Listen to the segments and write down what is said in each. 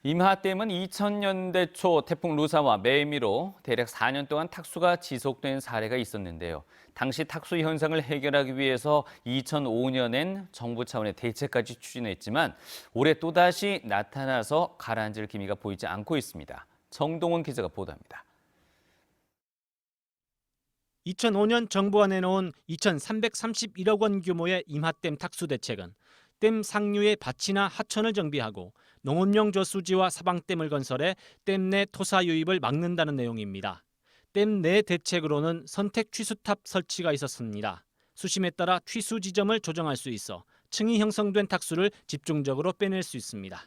임하댐은 2000년대 초 태풍 루사와 매미로 대략 4년 동안 탁수가 지속된 사례가 있었는데요. 당시 탁수 현상을 해결하기 위해서 2005년엔 정부 차원의 대책까지 추진했지만 올해 또다시 나타나서 가라앉을 기미가 보이지 않고 있습니다. 정동원 기자가 보도합니다. 2005년 정부가 내놓은 2,331억 원 규모의 임하댐 탁수 대책은 댐 상류의 밭이나 하천을 정비하고 농업용 저수지와 사방댐을 건설해 댐 내 토사 유입을 막는다는 내용입니다. 댐 내 대책으로는 선택 취수탑 설치가 있었습니다. 수심에 따라 취수 지점을 조정할 수 있어 층이 형성된 탁수를 집중적으로 빼낼 수 있습니다.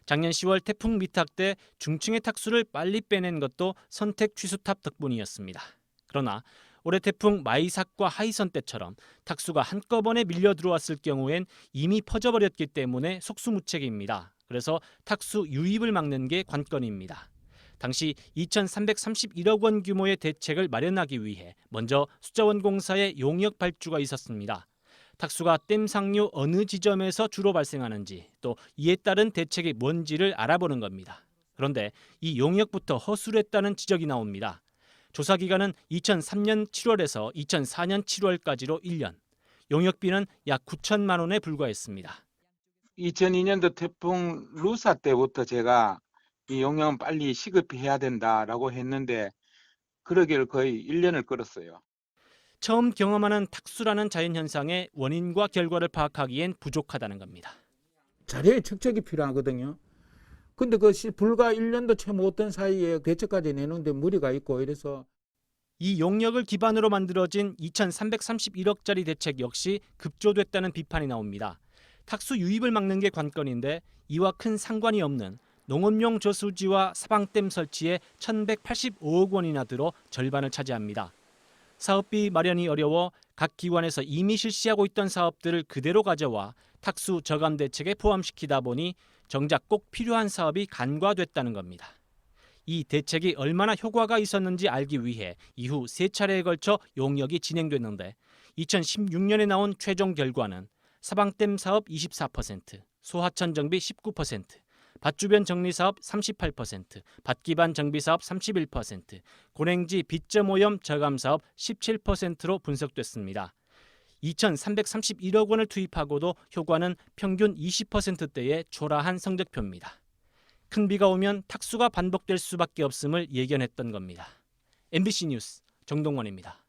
작년 10월 태풍 미탁 때 중층의 탁수를 빨리 빼낸 것도 선택 취수탑 덕분이었습니다. 그러나 올해 태풍 마이삭과 하이선 때처럼 탁수가 한꺼번에 밀려 들어왔을 경우엔 이미 퍼져버렸기 때문에 속수무책입니다. 그래서 탁수 유입을 막는 게 관건입니다. 당시 2,331억 원 규모의 대책을 마련하기 위해 먼저 숫자원공사의 용역 발주가 있었습니다. 탁수가 댐 상류 어느 지점에서 주로 발생하는지 또 이에 따른 대책이 뭔지를 알아보는 겁니다. 그런데 이 용역부터 허술했다는 지적이 나옵니다. 조사 기간은 2003년 7월에서 2004년 7월까지로 1년, 용역비는 약 9천만 원에 불과했습니다. 2002년도 태풍 루사 때부터 제가 이 용역은 빨리 시급해야 된다라고 했는데 그러기를 거의 1년을 끌었어요. 처음 경험하는 탁수라는 자연현상의 원인과 결과를 파악하기엔 부족하다는 겁니다. 자료의 축적이 필요하거든요. 근데 불과 1년도 채 못된 사이에 대책까지 내놓는데 무리가 있고 이래서 이 용역을 기반으로 만들어진 2,331억짜리 대책 역시 급조됐다는 비판이 나옵니다. 탁수 유입을 막는 게 관건인데 이와 큰 상관이 없는 농업용 저수지와 사방댐 설치에 1,185억 원이나 들어 절반을 차지합니다. 사업비 마련이 어려워 각 기관에서 이미 실시하고 있던 사업들을 그대로 가져와 탁수 저감 대책에 포함시키다 보니 정작 꼭 필요한 사업이 간과됐다는 겁니다. 이 대책이 얼마나 효과가 있었는지 알기 위해 이후 3차례에 걸쳐 용역이 진행됐는데 2016년에 나온 최종 결과는 사방댐 사업 24%, 소하천 정비 19%, 밭주변 정리 사업 38%, 밭기반 정비 사업 31%, 고랭지 빗점 오염 저감 사업 17%로 분석됐습니다. 2,331억 원을 투입하고도 효과는 평균 20%대의 초라한 성적표입니다. 큰 비가 오면 탁수가 반복될 수밖에 없음을 예견했던 겁니다. MBC 뉴스 정동원입니다.